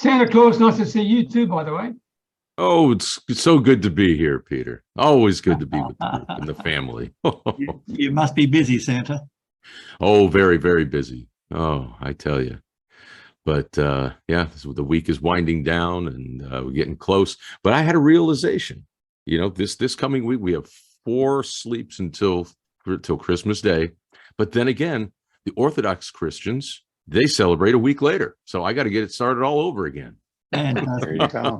Santa Claus, nice to see you too, by the way. Oh, it's so good to be here, Peter. Always good to be with the group and the family. You must be busy, Santa. Oh, very, very busy. Oh, I tell you. But yeah, the week is winding down and we're getting close. But I had a realization, this coming week, we have 4 sleeps until Christmas Day. But then again, the Orthodox Christians, they celebrate a week later. So I got to get it started all over again. There you go.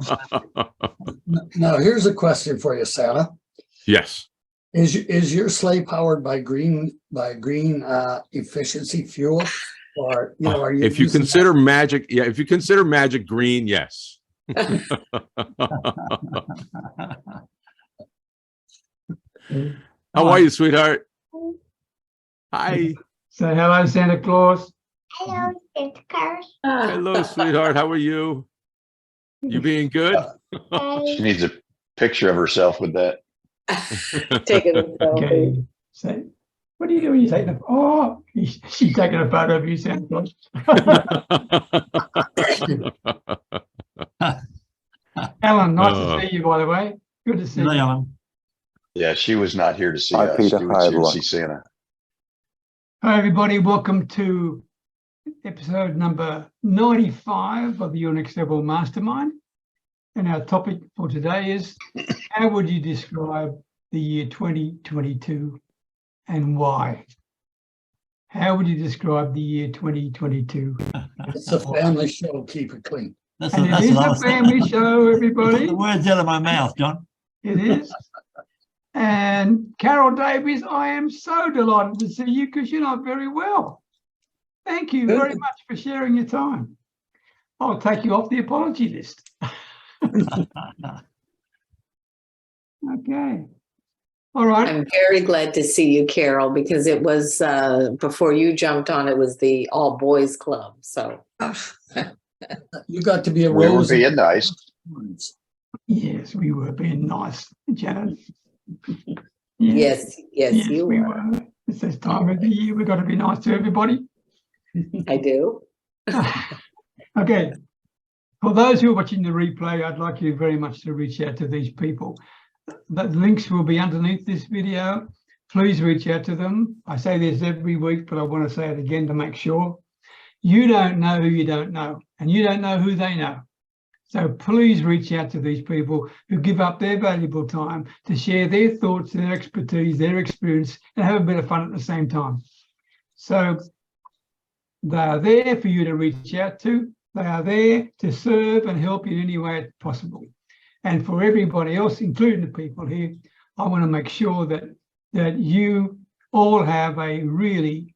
Now, here's a question for you, Santa. Yes. Is your sleigh powered by green efficiency fuel, or are you? If you consider magic, if you consider magic green, yes. How are you, sweetheart? Hi. Say hello, Santa Claus. Hello, Santa Claus. Hello, sweetheart. How are you? You being good? She needs a picture of herself with that. Taking a selfie. Okay. So, what are you doing? You're taking a she's taking a photo of you, Santa Claus. Alan, nice to see you, by the way. Good to see you. Alan. Yeah, she was not here to see Hi, us. Peter. She Hi, was here to everyone. see Santa. Hi, everybody. Welcome to episode number 95 of the Your Next Level Mastermind. And our topic for today is, how would you describe the year 2022 and why? How would you describe the year 2022? It's a family show. Keep it clean. That's And it that's is what I a was thinking. family show, everybody. The words out of my mouth, John. It is. And Carol Davies, I am so delighted to see you because you're not very well. Thank you very much for sharing your time. I'll take you off the apology list. Okay. All right. I'm very glad to see you, Carol, because it was before you jumped on, it was the all boys club. So You got to be a We were rose. being nice. Yes, we were being nice, Janet. yes, you we were. were. It's this time of the year. We've got to be nice to everybody. I do. Okay. For those who are watching the replay, I'd like you very much to reach out to these people. The links will be underneath this video. Please reach out to them. I say this every week, but I want to say it again to make sure. You don't know who you don't know, and you don't know who they know. So please reach out to these people who give up their valuable time to share their thoughts, their expertise, their experience, and have a bit of fun at the same time. So they are there for you to reach out to. They are there to serve and help you in any way possible. And for everybody else, including the people here, I want to make sure that you all have a really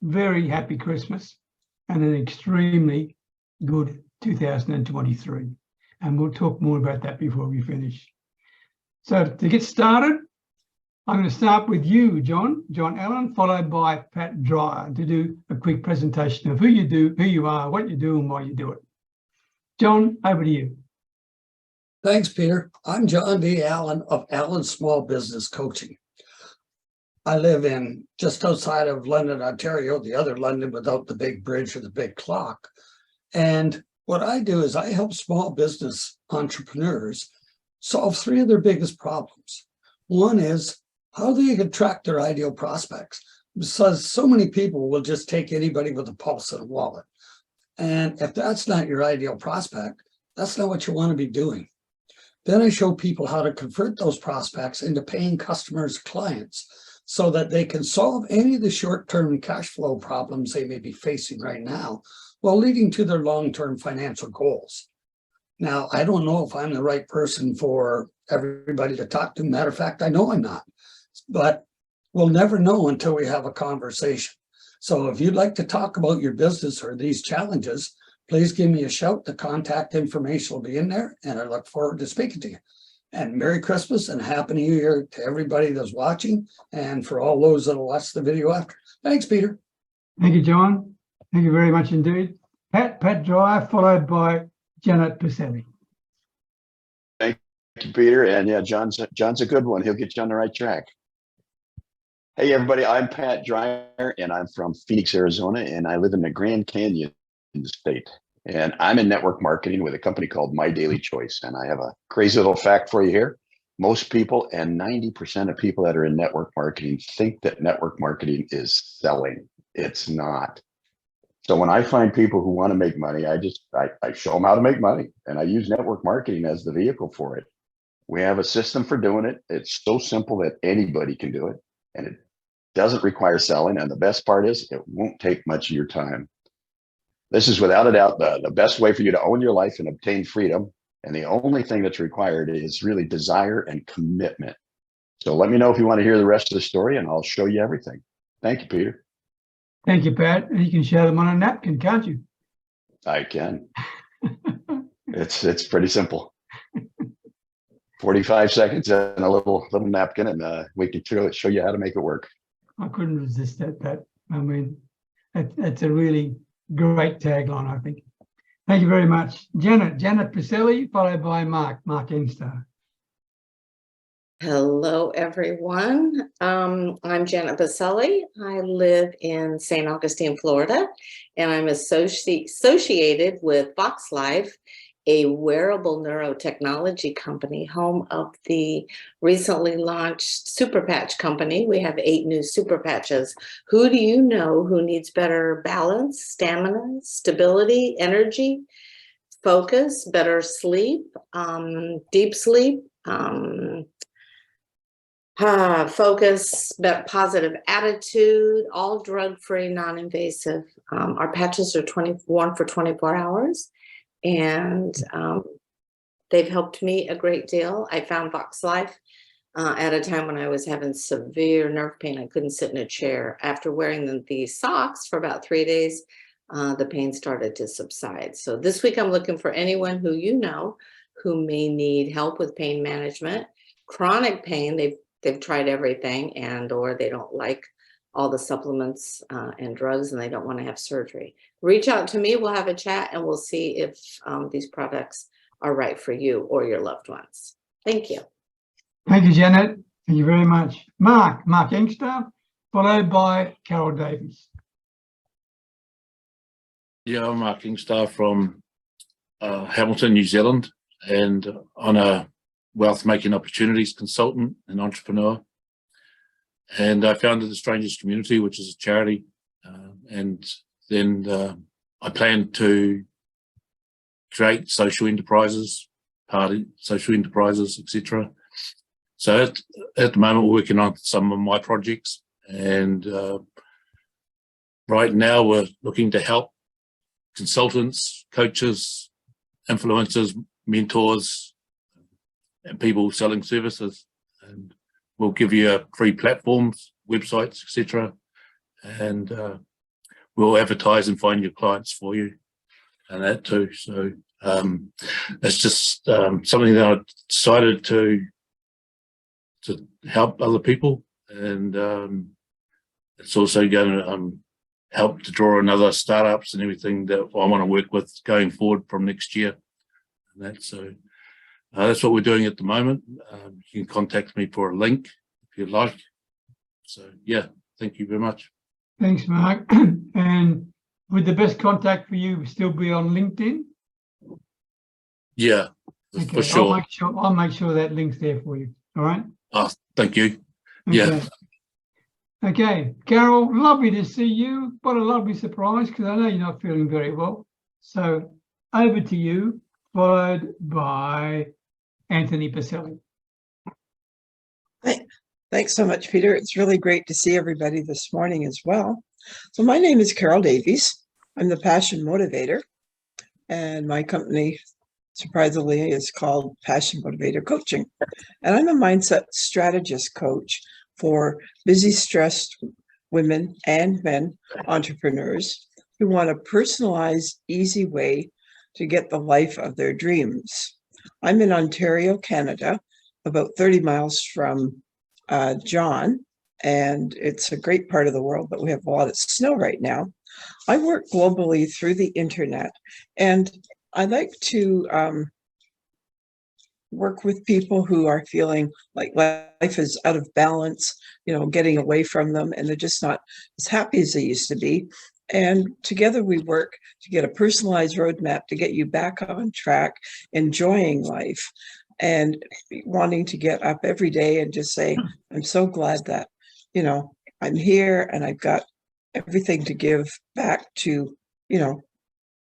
very happy Christmas and an extremely good 2023. And we'll talk more about that before we finish. So to get started, I'm going to start with you, John Allen, followed by Pat Dreyer to do a quick presentation of who you are, what you do, and why you do it. John, over to you. Thanks, Peter. I'm John D. Allen of Allen Small Business Coaching. I live in just outside of London, Ontario, the other London without the big bridge or the big clock. And what I do is I help small business entrepreneurs solve 3 of their biggest problems. One is how do they attract their ideal prospects? Because so many people will just take anybody with a pulse and a wallet. And if that's not your ideal prospect, that's not what you want to be doing. Then I show people how to convert those prospects into paying customers, clients, so that they can solve any of the short-term cash flow problems they may be facing right now, while leading to their long-term financial goals. Now, I don't know if I'm the right person for everybody to talk to. Matter of fact, I know I'm not, but we'll never know until we have a conversation. So if you'd like to talk about your business or these challenges, please give me a shout. The contact information will be in there, and I look forward to speaking to you. And Merry Christmas and Happy New Year to everybody that's watching, and for all those that will watch the video after. Thanks, Peter. Thank you, John. Thank you very much indeed. Pat Dreyer, followed by Janet Piselli. Thank you, Peter. And yeah, John's a good one. He'll get you on the right track. Hey, everybody. I'm Pat Dreyer, and I'm from Phoenix, Arizona, and I live in the Grand Canyon in the state. And I'm in network marketing with a company called My Daily Choice. And I have a crazy little fact for you here. Most people, and 90% of people that are in network marketing, think that network marketing is selling. It's not. So when I find people who want to make money, I show them how to make money, and I use network marketing as the vehicle for it. We have a system for doing it. It's so simple that anybody can do it, and it doesn't require selling. And the best part is it won't take much of your time. This is without a doubt the best way for you to own your life and obtain freedom. And the only thing that's required is really desire and commitment. So let me know if you want to hear the rest of the story, and I'll show you everything. Thank you, Peter. Thank you, Pat. You can share them on a napkin, can't you? I can. It's pretty simple. 45 seconds and a little napkin, and we can show you how to make it work. I couldn't resist that, Pat. I mean, that's a really great tagline, I think. Thank you very much. Janet Piselli, followed by Mark Engstar. Hello, everyone. I'm Janet Piselli. I live in St. Augustine, Florida, and I'm associated with Vox Life, a wearable neurotechnology company, home of the recently launched Super Patch company. We have 8 new Super Patches. Who do you know who needs better balance, stamina, stability, energy, focus, better sleep, deep sleep, focus, positive attitude, all drug-free, non-invasive. Our patches are 21 for 24 hours, and they've helped me a great deal. I found Vox Life at a time when I was having severe nerve pain. I couldn't sit in a chair. After wearing the socks for about 3 days, the pain started to subside. So this week I'm looking for anyone who you know who may need help with pain management, chronic pain. They've tried everything, and or they don't like all the supplements and drugs, and they don't want to have surgery. Reach out to me. We'll have a chat, and we'll see if these products are right for you or your loved ones. Thank you. Thank you, Janet. Thank you very much. Mark Engstar, followed by Carol Davies. Yeah, I'm Mark Engstar from Hamilton, New Zealand, and on a wealth making opportunities consultant and entrepreneur. And I founded the Strangers Community, which is a charity. And then I plan to create social enterprises, etc. So at the moment, we're working on some of my projects. And right now, we're looking to help consultants, coaches, influencers, mentors, and people selling services. And we'll give you free platforms, websites, etc. And we'll advertise and find your clients for you and that too. So it's just something that I decided to help other people. And it's also going to help to draw in other startups and everything that I want to work with going forward from next year. And that, so that's what we're doing at the moment. You can contact me for a link if you'd like. So yeah, thank you very much. Thanks, Mark. And would the best contact for you still be on LinkedIn? Yeah, Okay, for sure. I'll make sure that link's there for you. All right. Oh, thank you. Okay. Yeah. Okay, Carol, lovely to see you. What a lovely surprise, because I know you're not feeling very well. So over to you, followed by Anthony Piselli. Thanks so much, Peter. It's really great to see everybody this morning as well. So my name is Carol Davies. I'm the Passion Motivator, and my company, surprisingly, is called Passion Motivator Coaching. And I'm a mindset strategist coach for busy, stressed women and men entrepreneurs who want a personalized, easy way to get the life of their dreams. I'm in Ontario, Canada, about 30 miles from John, and it's a great part of the world, but we have a lot of snow right now. I work globally through the internet, and I like to work with people who are feeling like life is out of balance, getting away from them, and they're just not as happy as they used to be. And together we work to get a personalized roadmap to get you back on track, enjoying life and wanting to get up every day and just say, I'm so glad that, you know, I'm here and I've got everything to give back to, you know,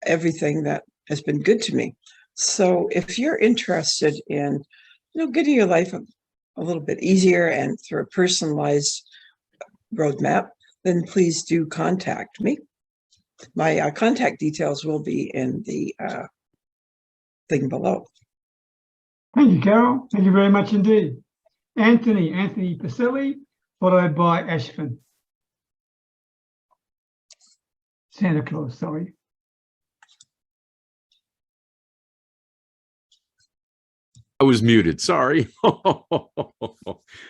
everything that has been good to me. So if you're interested in, you know, getting your life a little bit easier and through a personalized roadmap, then please do contact me. My contact details will be in the thing below. Thank you, Carol. Thank you very much indeed. Anthony Piselli, followed by Afshin. Santa Claus, sorry. I was muted. Sorry.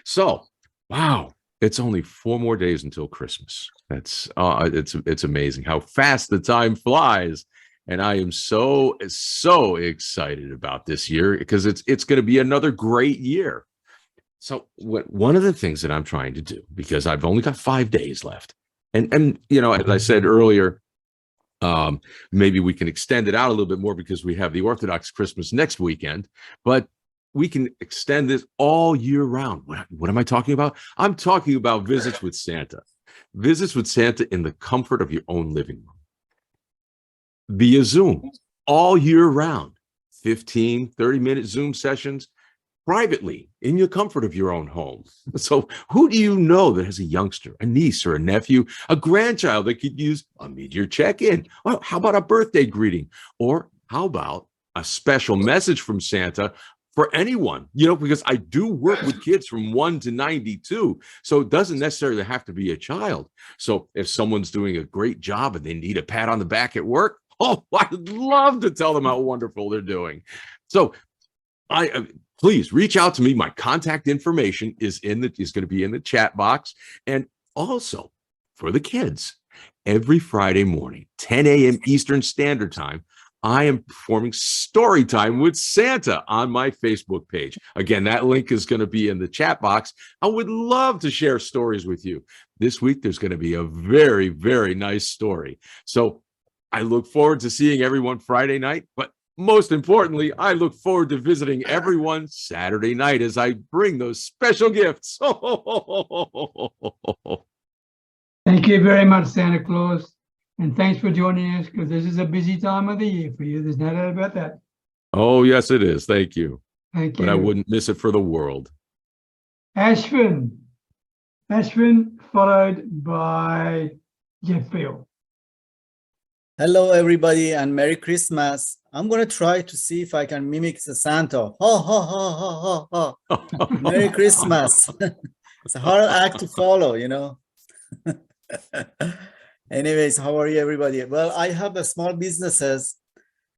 So, wow, it's only 4 more days until Christmas. That's it's amazing how fast the time flies, and I am so excited about this year because it's going to be another great year. So, one of the things that I'm trying to do, because I've only got 5 days left, and you know, as I said earlier, maybe we can extend it out a little bit more because we have the Orthodox Christmas next weekend, but we can extend this all year round. What am I talking about? I'm talking about visits with Santa. Visits with Santa in the comfort of your own living room. Via Zoom, all year round. 15, 30-minute Zoom sessions, privately, in your comfort of your own home. So who do you know that has a youngster, a niece or a nephew, a grandchild that could use a mid-year check-in? Or how about a birthday greeting? Or how about a special message from Santa for anyone, you know, because I do work with kids from 1 to 92. So it doesn't necessarily have to be a child. So if someone's doing a great job and they need a pat on the back at work, oh, I'd love to tell them how wonderful they're doing. So please reach out to me. My contact information is going to be in the chat box. And also for the kids, every Friday morning, 10 a.m. Eastern Standard Time, I am performing story time with Santa on my Facebook page. Again, that link is going to be in the chat box. I would love to share stories with you. This week, there's going to be a very, very nice story. So I look forward to seeing everyone Friday night, but most importantly, I look forward to visiting everyone Saturday night as I bring those special gifts. Thank you very much, Santa Claus. And thanks for joining us, because this is a busy time of the year for you. There's no doubt about that. Oh, yes, it is. Thank you. Thank you. But I wouldn't miss it for the world. Afshin, followed by Jeff Bill. Hello, everybody, and Merry Christmas. I'm going to try to see if I can mimic the Santa. Ha, ha, ha, ha, ha, ha. Merry Christmas. It's a hard act to follow, you know. Anyways, how are you, everybody? Well, I have a small businesses,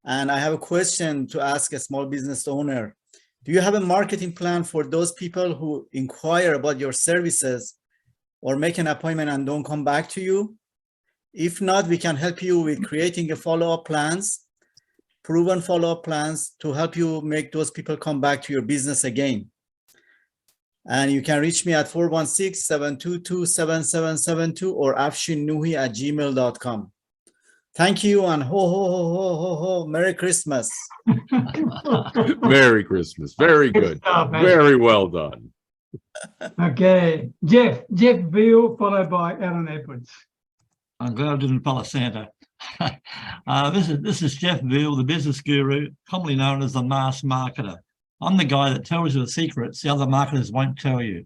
and I have a question to ask a small business owner. Do you have a marketing plan for those people who inquire about your services or make an appointment and don't come back to you? If not, we can help you with creating a follow-up plans, proven follow-up plans to help you make those people come back to your business again. And you can reach me at 416-722-7772 or afshinnoohi@gmail.com. Thank you, and ho, ho, ho, ho, ho, ho. Merry Christmas. Merry Christmas. Very good. Very well done. Okay, Jeff Beal, followed by Alan Edwards. I'm glad I didn't follow Santa. This is Jeff Veal, the business guru, commonly known as the mass marketer. I'm the guy that tells you the secrets the other marketers won't tell you.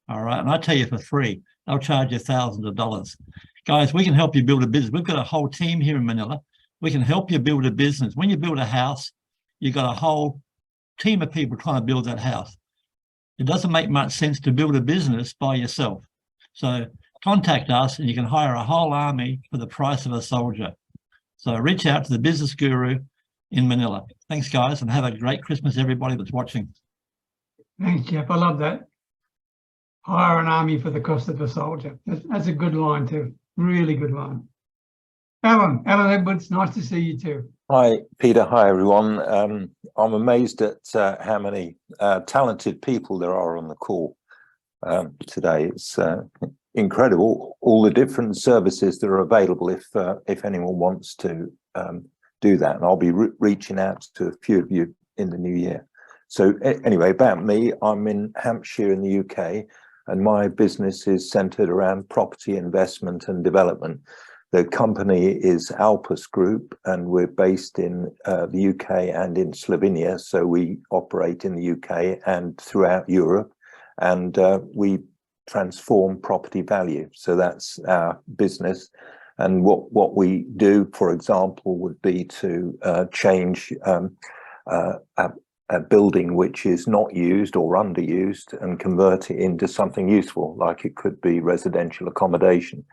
All right, and I tell you for free. They'll charge you thousands of dollars. Guys, we can help you build a business. We've got a whole team here in Manila. We can help you build a business. When you build a house, you've got a whole team of people trying to build that house. It doesn't make much sense to build a business by yourself. So contact us and you can hire a whole army for the price of a soldier. So reach out to the business guru in Manila. Thanks, guys, and have a great Christmas, everybody that's watching. Thanks, Jeff. I love that. Hire an army for the cost of a soldier. That's a good line too. Really good line. Alan Edwards, nice to see you too. Hi, Peter. Hi, everyone. I'm amazed at how many talented people there are on the call today. It's incredible, all the different services that are available if anyone wants to do that. And I'll be reaching out to a few of you in the new year. So anyway, about me, I'm in Hampshire in the UK, and my business is centered around property investment and development. The company is Alpus Group, and we're based in the UK and in Slovenia. So we operate in the UK and throughout Europe, and we transform property value. So that's our business. And what we do, for example, would be to change a building which is not used or underused and convert it into something useful, like it could be residential accommodation.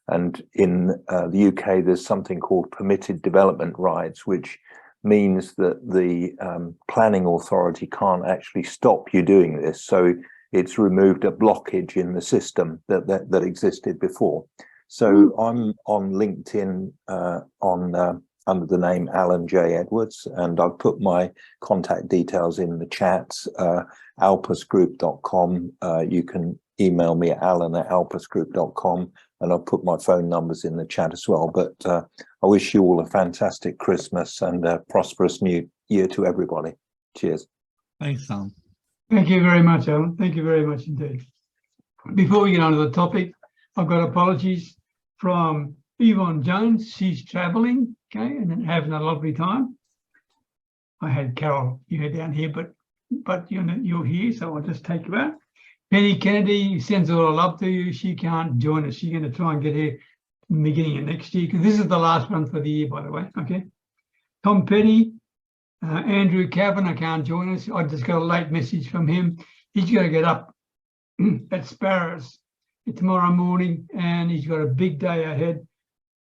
And in the UK, there's something called permitted development rights, which means that the planning authority can't actually stop you doing this. So it's removed a blockage in the system that existed before. So I'm on LinkedIn under the name Alan J. Edwards, and I've put my contact details in the chat, alpusgroup.com. You can email me at alan@alpusgroup.com, and I'll put my phone numbers in the chat as well. But I wish you all a fantastic Christmas and a prosperous new year to everybody. Cheers. Thanks, Alan. Thank you very much, Alan. Thank you very much indeed. Before we get on to the topic, I've got apologies from Yvonne Jones. She's traveling, okay, and having a lovely time. I had Carol, down here, but you're here, so I'll just take you out. Penny Kennedy sends all her love to you. She can't join us. She's going to try and get here in the beginning of next year, because this is the last one for the year, by the way, okay? Tom Petty, Andrew Cavan, I can't join us. I just got a late message from him. He's going to get up at Sparrows tomorrow morning, and he's got a big day ahead.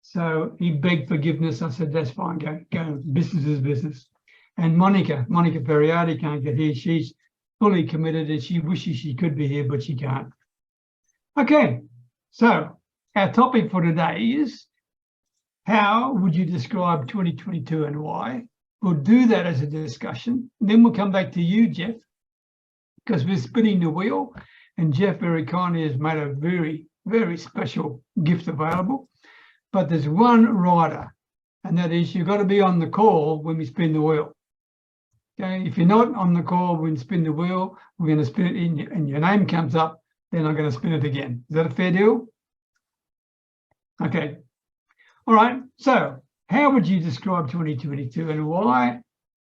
So he begged forgiveness. I said, that's fine, go. Business is business. And Monica Perriardi can't get here. She's fully committed, and she wishes she could be here, but she can't. Okay, so our topic for today is, how would you describe 2022 and why? We'll do that as a discussion. Then we'll come back to you, Jeff, because we're spinning the wheel, and Jeff very kindly has made a very, very special gift available. But there's one rider, and that is, you've got to be on the call when we spin the wheel. Okay, if you're not on the call when we spin the wheel, we're going to spin it in, and your name comes up, then I'm going to spin it again. Is that a fair deal? Okay. All right. So how would you describe 2022 and why?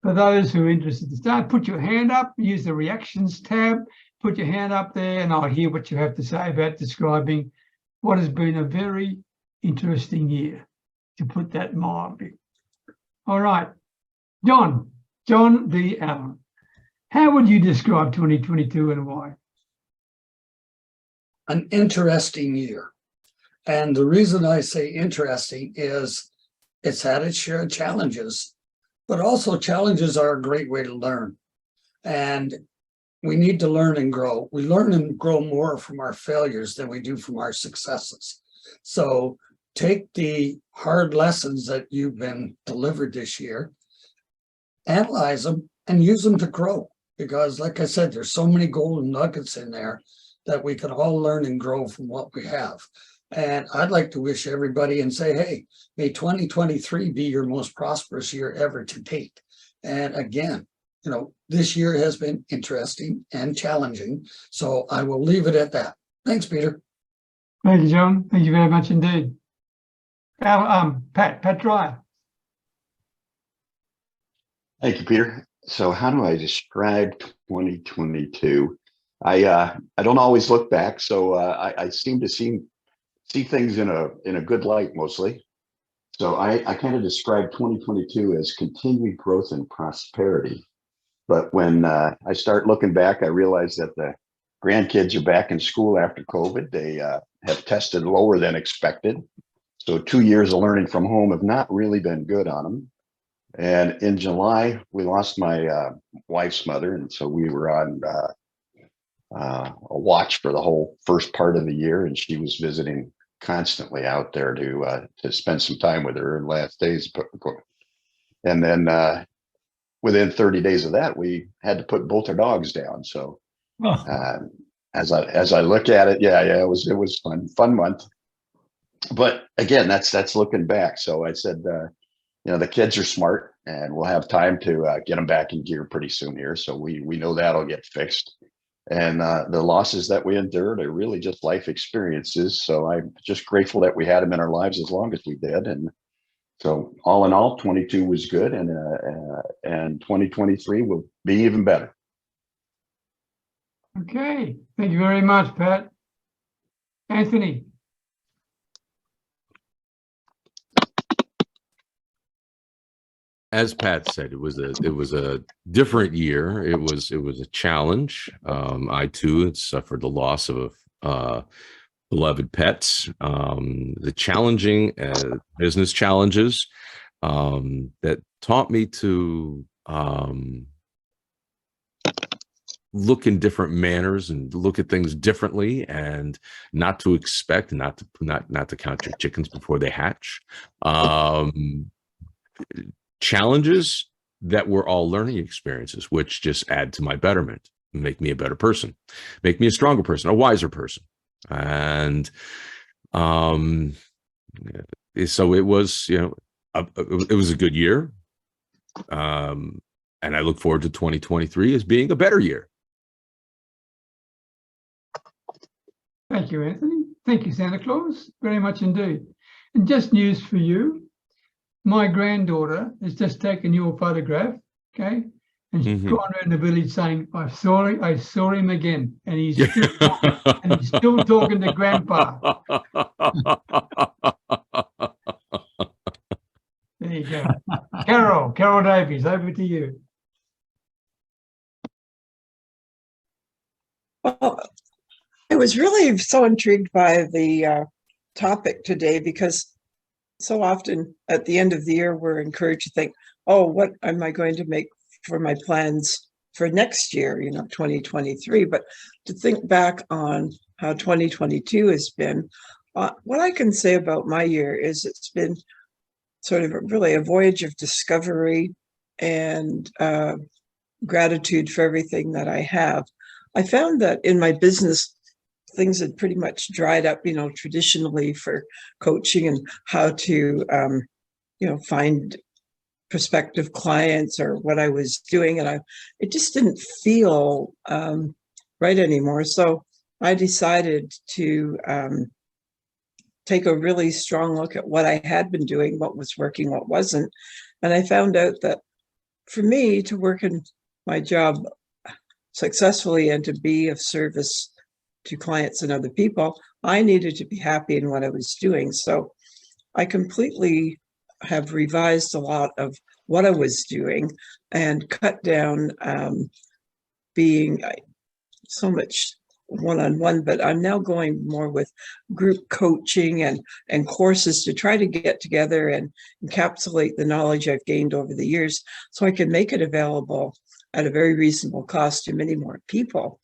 For those who are interested to start, put your hand up, use the reactions tab, put your hand up there, and I'll hear what you have to say about describing what has been a very interesting year, to put that mildly. All right. John D. Allen, how would you describe 2022 and why? An interesting year. And the reason I say interesting is it's had its share of challenges, but also challenges are a great way to learn. And we need to learn and grow. We learn and grow more from our failures than we do from our successes. So take the hard lessons that you've been delivered this year, analyze them, and use them to grow. Because like I said, there's so many golden nuggets in there that we can all learn and grow from what we have. And I'd like to wish everybody and say, hey, may 2023 be your most prosperous year ever to date. And again, this year has been interesting and challenging. So I will leave it at that. Thanks, Peter. Thank you, John. Thank you very much indeed. Pat Dryer. Thank you, Peter. So how do I describe 2022? I don't always look back, so I seem to see things in a good light mostly. So I kind of describe 2022 as continued growth and prosperity. But when I start looking back, I realize that the grandkids are back in school after COVID. They have tested lower than expected. So 2 years of learning from home have not really been good on them. And in July, we lost my wife's mother. And so we were on a watch for the whole first part of the year. And she was visiting constantly out there to spend some time with her in last days. And then within 30 days of that, we had to put both our dogs down. So as I look at it, yeah, it was fun month. But again, that's looking back. So I said, the kids are smart, and we'll have time to get them back in gear pretty soon here. So we know that'll get fixed. And the losses that we endured are really just life experiences. So I'm just grateful that we had them in our lives as long as we did. And so all in all, 22 was good, and 2023 will be even better. Okay, thank you very much, Pat. Anthony. As Pat said, it was a different year. It was a challenge. I too had suffered the loss of beloved pets. The challenging business challenges that taught me to look in different manners and look at things differently, and not to expect, not to count your chickens before they hatch. Challenges that were all learning experiences, which just add to my betterment, make me a better person, make me a stronger person, a wiser person. And so it was, it was a good year. And I look forward to 2023 as being a better year. Thank you, Anthony. Thank you, Santa Claus, very much indeed. And just news for you. My granddaughter has just taken your photograph, okay? And she's gone around the village saying, I saw him again. And he's still talking to Grandpa. There you go. Carol Davies, over to you. Well, I was really so intrigued by the topic today, because so often at the end of the year, we're encouraged to think, oh, what am I going to make for my plans for next year, 2023. But to think back on how 2022 has been, what I can say about my year is it's been sort of really a voyage of discovery and gratitude for everything that I have. I found that in my business, things had pretty much dried up, traditionally for coaching and how to, find prospective clients or what I was doing. And it just didn't feel right anymore. So I decided to take a really strong look at what I had been doing, what was working, what wasn't. And I found out that for me to work in my job successfully and to be of service to clients and other people, I needed to be happy in what I was doing. So I completely have revised a lot of what I was doing and cut down being so much one-on-one, but I'm now going more with group coaching and courses to try to get together and encapsulate the knowledge I've gained over the years so I can make it available at a very reasonable cost to many more people.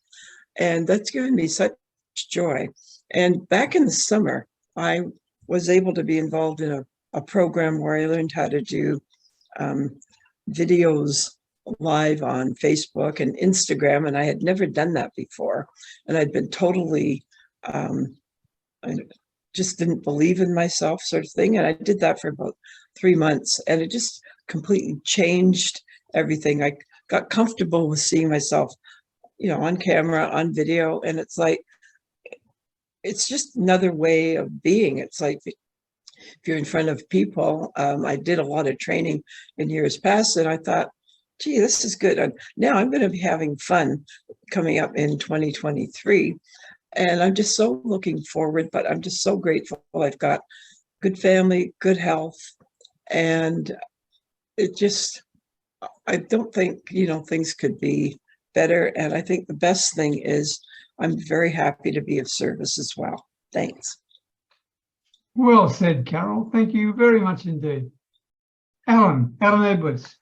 And that's given me such joy. And back in the summer, I was able to be involved in a program where I learned how to do videos live on Facebook and Instagram, and I had never done that before. And I'd been totally, I just didn't believe in myself, sort of thing. And I did that for about 3 months, and it just completely changed everything. I got comfortable with seeing myself, on camera, on video, and it's like, it's just another way of being. It's like, if you're in front of people, I did a lot of training in years past, and I thought, gee, this is good. And now I'm going to be having fun coming up in 2023. And I'm just so looking forward, but I'm just so grateful. I've got good family, good health, and it just, I don't think, things could be better. And I think the best thing is I'm very happy to be of service as well. Thanks. Well said, Carol. Thank you very much indeed. Alan Edwards.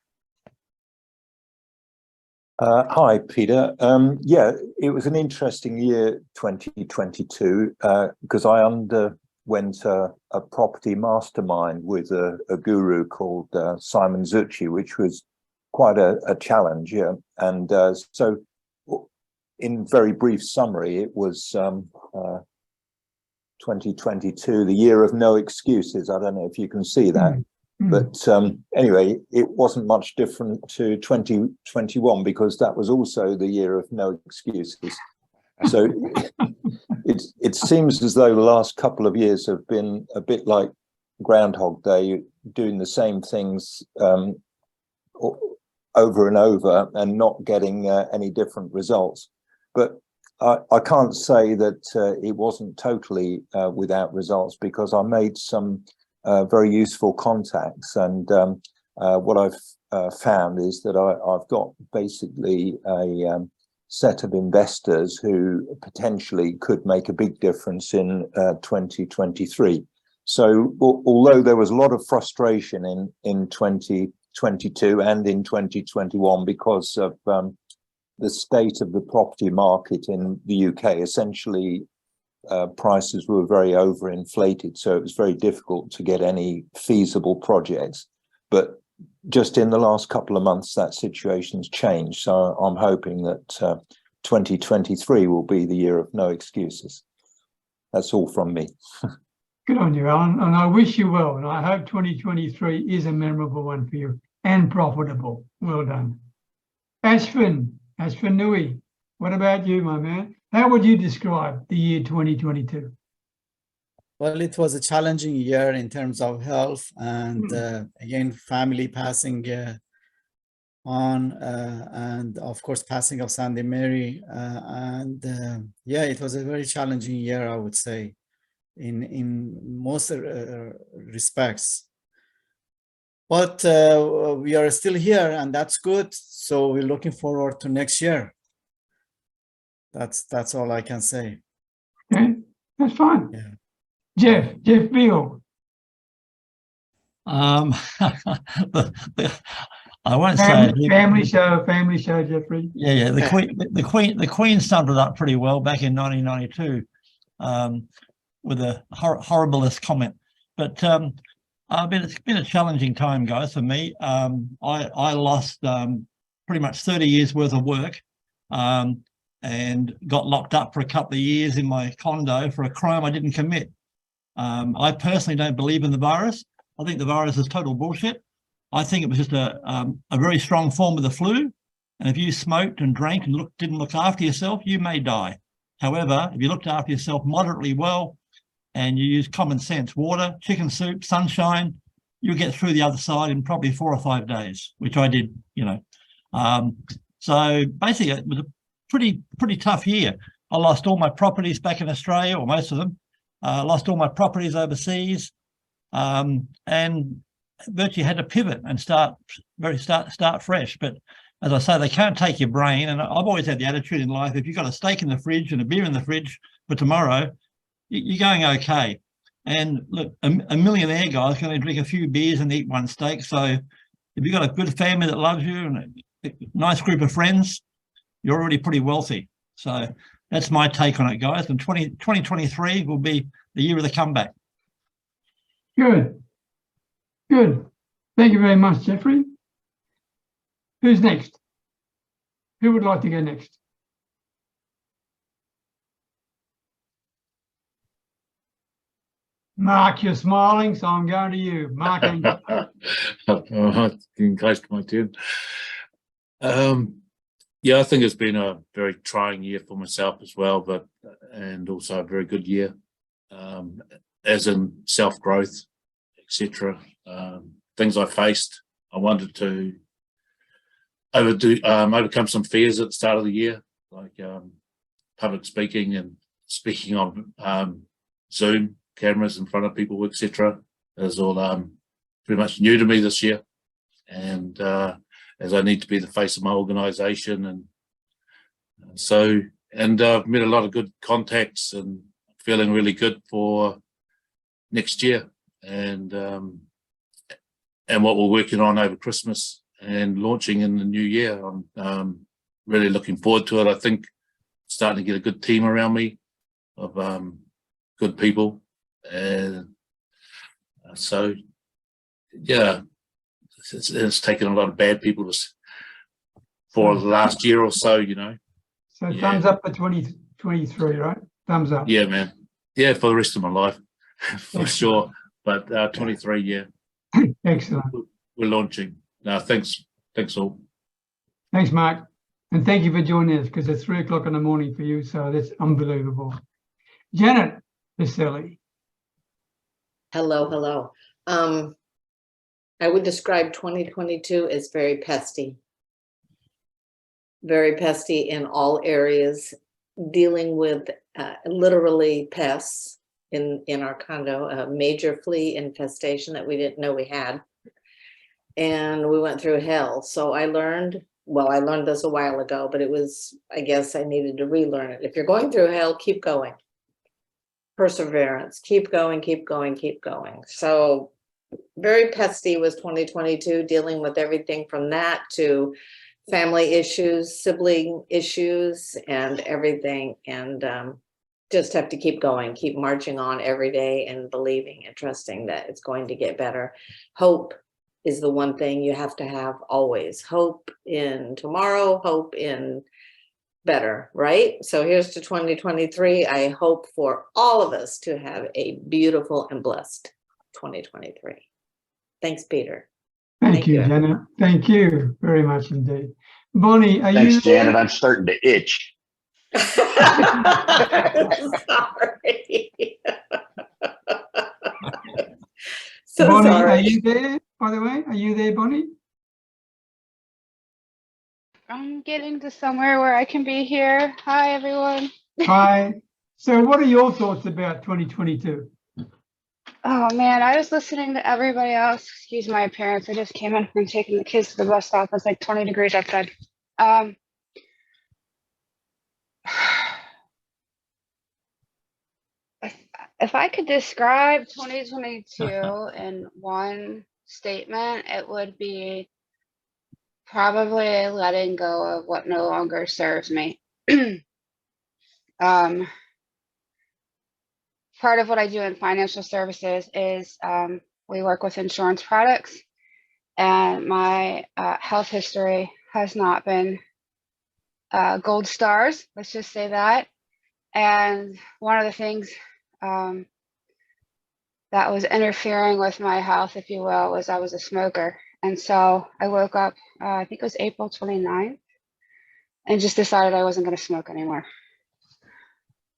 Hi, Peter. Yeah, it was an interesting year, 2022, because I underwent a property mastermind with a guru called Simon Zucchi, which was quite a challenge. Yeah. And so in very brief summary, it was 2022, the year of no excuses. I don't know if you can see that. But anyway, it wasn't much different to 2021 because that was also the year of no excuses. So it seems as though the last couple of years have been a bit like Groundhog Day, doing the same things over and over and not getting any different results. But I can't say that it wasn't totally without results, because I made some very useful contacts, and what I've found is that I've got basically a set of investors who potentially could make a big difference in 2023. So although there was a lot of frustration in 2022 and in 2021 because of the state of the property market in the UK, essentially prices were very overinflated, so it was very difficult to get any feasible projects. But just in the last couple of months, that situation's changed. So I'm hoping that 2023 will be the year of no excuses. That's all from me. Good on you, Alan, and I wish you well. And I hope 2023 is a memorable one for you and profitable. Well done. Afshin Noohi, what about you, my man? How would you describe the year 2022? Well, it was a challenging year in terms of health and again, family passing on, and of course, passing of Sandy Mary. Yeah, it was a very challenging year, I would say, in most respects. But we are still here, and that's good. So we're looking forward to next year. That's all I can say. Okay, that's fine. Yeah. Jeff Beale. I won't Family, say family show, Jeffrey. Yeah. The Queen summed it up pretty well back in 1992 with a horriblest comment. But it's been a challenging time, guys, for me. I lost pretty much 30 years worth of work and got locked up for a couple of years in my condo for a crime I didn't commit. I personally don't believe in the virus. I think the virus is total bullshit. I think it was just a very strong form of the flu. And if you smoked and drank and didn't look after yourself, you may die. However, if you looked after yourself moderately well and you use common sense, water, chicken soup, sunshine, you'll get through the other side in probably 4 or 5 days, which I did, you know. So basically, it was a pretty tough year. I lost all my properties back in Australia, or most of them. Lost all my properties overseas, and virtually had to pivot and start fresh. But as I say, they can't take your brain. And I've always had the attitude in life: if you've got a steak in the fridge and a beer in the fridge for tomorrow, you're going okay. And look, a millionaire guy's going to drink a few beers and eat one steak. So if you've got a good family that loves you and a nice group of friends, you're already pretty wealthy. So that's my take on it, guys. And 2023 will be the year of the comeback. Good. Thank you very much, Jeffrey. Who's next? Who would like to go next? Mark, you're smiling, so I'm going to you. Mark. Getting close to my turn. Yeah, I think it's been a very trying year for myself as well, and also a very good year, as in self-growth, etc. Things I faced. I wanted to overcome some fears at the start of the year, like public speaking and speaking on Zoom cameras in front of people, etc. It was all pretty much new to me this year, and as I need to be the face of my organisation, and I've made a lot of good contacts and feeling really good for next year, and what we're working on over Christmas and launching in the new year. I'm really looking forward to it. I think starting to get a good team around me of good people, and so yeah. It's taken a lot of bad people for the last year or so, you know. So Yeah. thumbs up for 2023, right? Thumbs up. Yeah, man. Yeah, for the rest of my life, for sure. But 23, yeah, Excellent. we're launching. No, thanks all. Thanks, Mark. And thank you for joining us, because it's 3 o'clock in the morning for you. So that's unbelievable. Janet Piselli. Hello, hello. I would describe 2022 as very pesty in all areas, dealing with literally pests in our condo, a major flea infestation that we didn't know we had. And we went through hell. So I learned this a while ago, but I guess I needed to relearn it. If you're going through hell, keep going. Perseverance, keep going, keep going, keep going. So very pesty was 2022, dealing with everything from that to family issues, sibling issues, and everything. And just have to keep going, keep marching on every day and believing and trusting that it's going to get better. Hope is the one thing you have to have always. Hope in tomorrow, hope in better, right? So here's to 2023. I hope for all of us to have a beautiful and blessed 2023. Thanks, Peter. Thank you, Janet. Thank you very much indeed. Bonnie, are Thanks, you there? Janet. I'm starting to itch. Sorry. So Bonnie, sorry. are you there, by the way? Are you there, Bonnie? I'm getting to somewhere where I can be here. Hi, everyone. Hi. So what are your thoughts about 2022? Oh, man, I was listening to everybody else. Excuse my appearance. I just came in from taking the kids to the bus stop. It's like 20 degrees outside. If I could describe 2022 in one statement, it would be probably letting go of what no longer serves me. Part of what I do in financial services is we work with insurance products, and my health history has not been gold stars, let's just say that. And one of the things that was interfering with my health, if you will, was I was a smoker. And so I woke up, I think it was April 29th, and just decided I wasn't going to smoke anymore.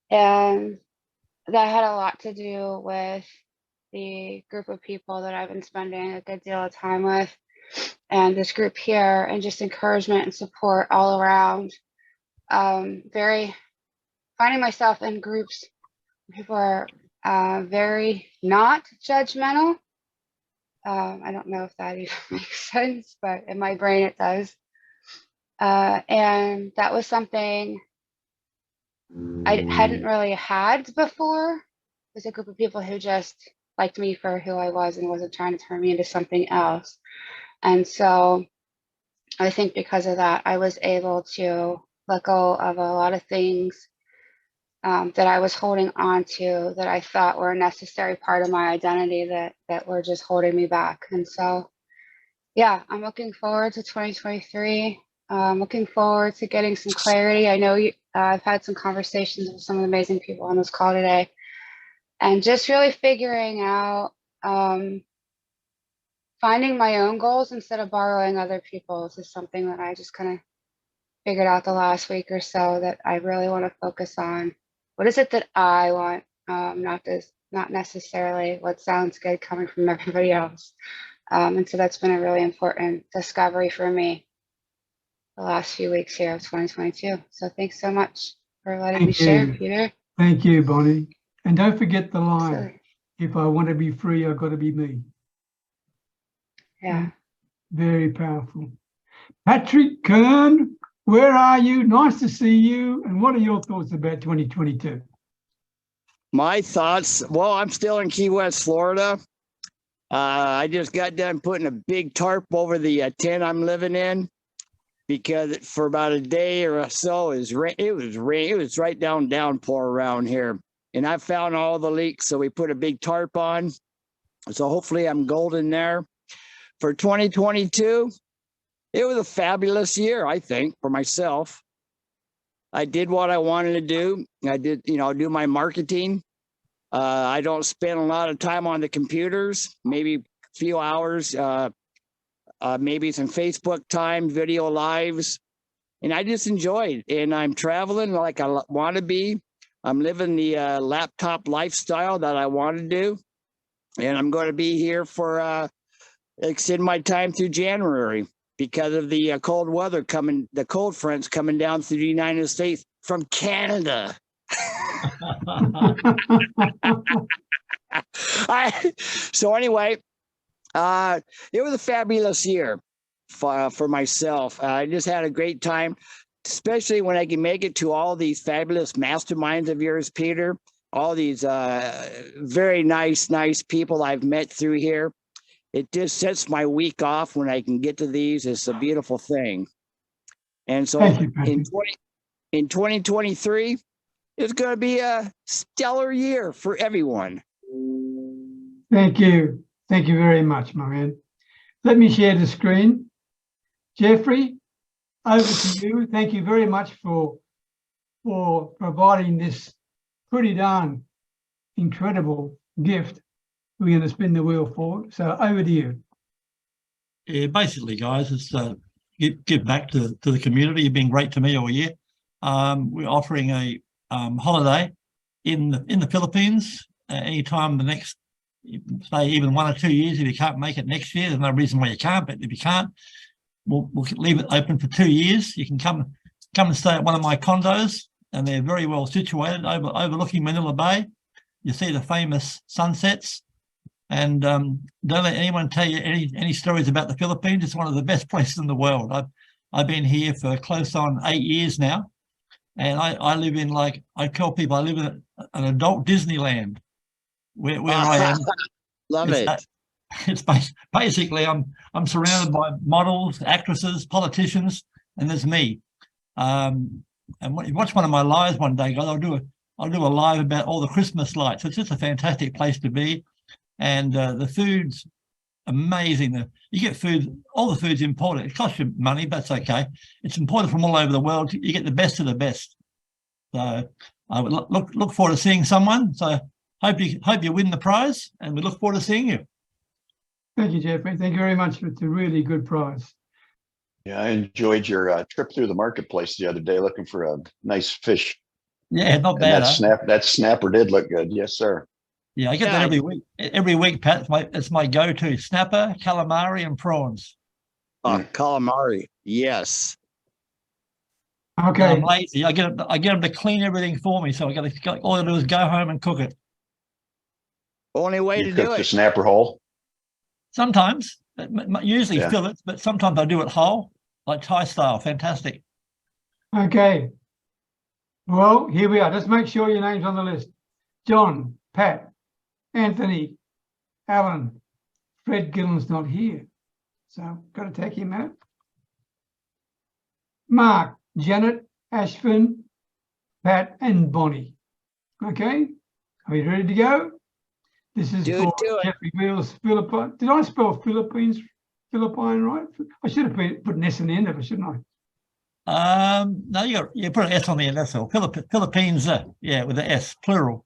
And that had a lot to do with the group of people that I've been spending a good deal of time with, and this group here, and just encouragement and support all around. Finding myself in groups where people are very not judgmental. I don't know if that even makes sense, but in my brain it does. And that was something I hadn't really had before. It was a group of people who just liked me for who I was and wasn't trying to turn me into something else. And so I think because of that, I was able to let go of a lot of things that I was holding on to that I thought were a necessary part of my identity that were just holding me back. And so, yeah, I'm looking forward to 2023. I'm looking forward to getting some clarity. I know I've had some conversations with some of the amazing people on this call today, and just really figuring out finding my own goals instead of borrowing other people's is something that I just kind of figured out the last week or so, that I really want to focus on. What is it that I want? Not necessarily what sounds good coming from everybody else. And so that's been a really important discovery for me the last few weeks here of 2022. So thanks so much for letting me share, Peter. Thank you, Bonnie. And don't forget the line, Absolutely. if I want to be free, I've got to be me. Yeah. Very powerful. Patrick Kern, where are you? Nice to see you. And what are your thoughts about 2022? My thoughts, well, I'm still in Key West, Florida. I just got done putting a big tarp over the tent I'm living in, because for about a day or so it was right downpour around here, and I found all the leaks, so we put a big tarp on. So hopefully I'm golden there. For 2022, it was a fabulous year, I think, for myself. I did what I wanted to do. I did, do my marketing. I don't spend a lot of time on the computers, maybe a few hours, maybe some Facebook time, video lives. And I just enjoyed it. And I'm traveling like I want to be. I'm living the laptop lifestyle that I want to do. And I'm going to be here for extend my time through January because of the cold weather the cold fronts coming down through the United States from Canada. So anyway, it was a fabulous year for myself. I just had a great time, especially when I can make it to all these fabulous masterminds of yours, Peter, all these very nice people I've met through here. It just sets my week off when I can get to these. It's a beautiful thing. And so in 2023, it's going to be a stellar year for everyone. Thank you. Thank you very much, my man. Let me share the screen. Jeffrey, over to you. Thank you very much for providing this pretty darn incredible gift we're going to spin the wheel for. So over to you. Yeah, basically, guys, it's give back to the community. You've been great to me all year. We're offering a holiday in the Philippines anytime the next, say, even 1 or 2 years. If you can't make it next year, there's no reason why you can't. But if you can't, we'll leave it open for 2 years. You can come and stay at one of my condos, and they're very well situated overlooking Manila Bay. You see the famous sunsets. And don't let anyone tell you any stories about the Philippines. It's one of the best places in the world. I've been here for close on 8 years now. And I live in, like, I tell people I live in an adult Disneyland where I am. Love it. It's basically I'm surrounded by models, actresses, politicians, and there's me. And you watch one of my lives one day, guys, I'll do a live about all the Christmas lights. It's just a fantastic place to be. And the food's amazing. You get food, all the food's imported. It costs you money, but it's okay. It's imported from all over the world. You get the best of the best. So I would look forward to seeing someone. So hope you win the prize, and we look forward to seeing you. Thank you, Jeffrey. Thank you very much. It's a really good prize. Yeah, I enjoyed your trip through the marketplace the other day looking for a nice fish. Yeah, not And bad. that snapper did look good. Yes, sir. Yeah, I get that every week. Every week, Pat, it's my go-to: snapper, calamari, and prawns. Oh, calamari, yes. Okay. I'm lazy. I get them to clean everything for me, so all I do is go home and cook it. Only way to do it. The snapper whole. Sometimes, usually Yeah. fillets, but sometimes I do it whole, like Thai style. Fantastic. Okay. Well, here we are. Just make sure your name's on the list. John, Pat, Anthony, Alan, Fred Gillen's not here, so got to take him out. Mark, Janet, Ashvin, Pat, and Bonnie. Okay, are you ready to go? This is for Jeffrey Wheels, Philippine. Did I spell Philippines, Philippine right? I should have put an S on the end of it, shouldn't I? No, you put an S on the end. That's all. Philippines, yeah, with the S, plural.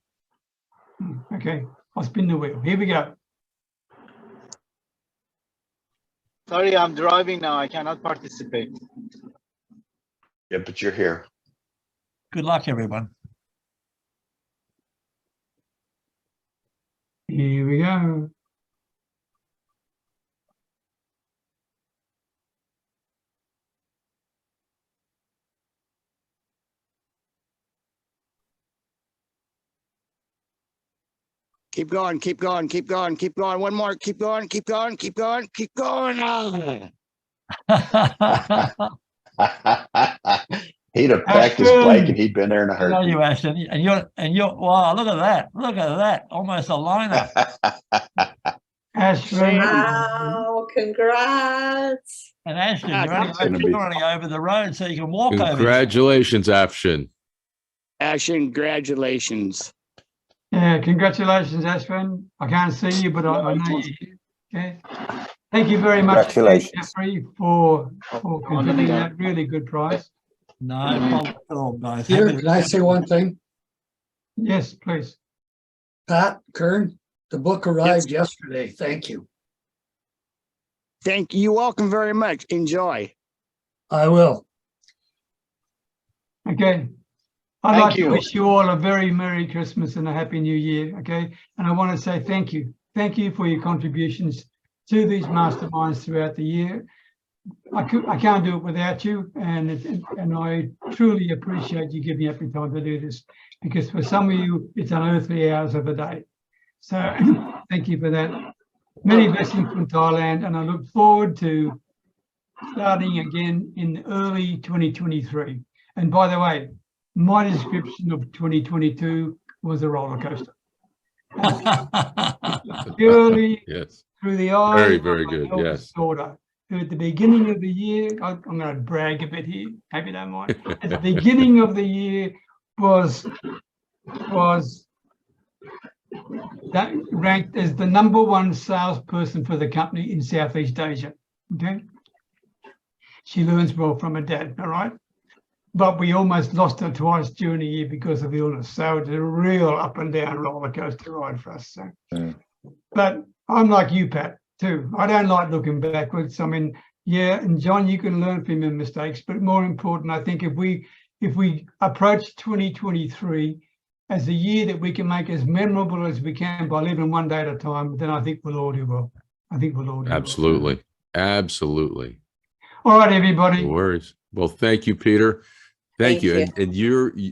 Okay, I'll spin the wheel. Here we go. Sorry, I'm driving now. I cannot participate. Yeah, but you're here. Good luck, everyone. Here we go. Keep going, keep going, keep going, keep going. One more, keep going, keep going, keep going, keep going. He'd have packed his bike and he'd been there in a I know heartbeat. you, Ashton, and you're wow, look at that, almost a lineup. Ashton. Wow, congrats. And Ashton, you're only over the road, so you can walk over. Congratulations, Afshin. Ashton, congratulations. Yeah, congratulations, Ashwin. I can't see you, but I know you. Okay. Thank you very much, Congratulations. Jeffrey, for contributing that really good prize. No problem at all, guys. Peter, Happy to- can I say one thing? Yes, please. Pat, Kern, the book arrived yesterday. Thank you. Thank you. You're welcome very much. Enjoy. I will. Okay. I'd Thank like you. to wish you all a very Merry Christmas and a Happy New Year. Okay. And I want to say thank you. Thank you for your contributions to these masterminds throughout the year. I can't do it without you. And I truly appreciate you giving up your time to do this, because for some of you, it's unearthly hours of the day. So thank you for that. Many blessings from Thailand. And I look forward to starting again in early 2023. And by the way, my description of 2022 was a roller coaster. Purely Yes. through the eyes Very, of very my good. eldest Yes. daughter, who at the beginning of the year, I'm going to brag a bit here, hope you don't mind. At the beginning of the year was that ranked as the #1 salesperson for the company in Southeast Asia. Okay. She learns well from her dad, all right? But we almost lost her twice during the year because of illness. So it's a real up and down roller coaster ride for us. So. But I'm like you, Pat, too. I don't like looking backwards. I mean, yeah, and John, you can learn from your mistakes, but more important, I think if we approach 2023 as a year that we can make as memorable as we can by living one day at a time, then I think we'll all do well. I think we'll all do Absolutely. Absolutely. well. All right, everybody. No worries. Well, thank you, Peter. Thank you. And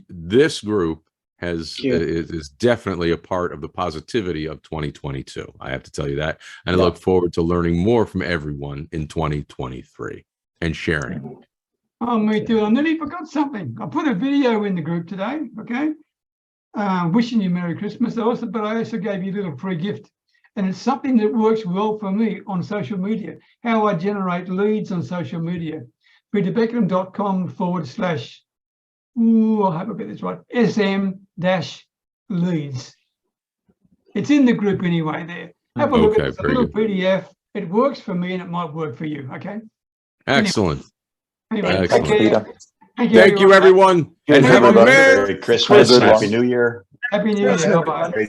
this group is definitely a part of the positivity of 2022. I have to tell you that. And I look forward to learning more from everyone in 2023 and sharing. Oh, me too. I nearly forgot something. I put a video in the group today, okay? Wishing you Merry Christmas. But I also gave you a little free gift. And it's something that works well for me on social media, how I generate leads on social media. peterbeckenham.com/ I hope I get this right, SM-leads. It's in the group anyway there. Have a look at the little PDF. It works for me and it might work for you, okay? Excellent. Anyway, Excellent. take care. Thank you, everyone. And have a Merry Christmas. Happy New Year. Happy New Year. Bye-bye.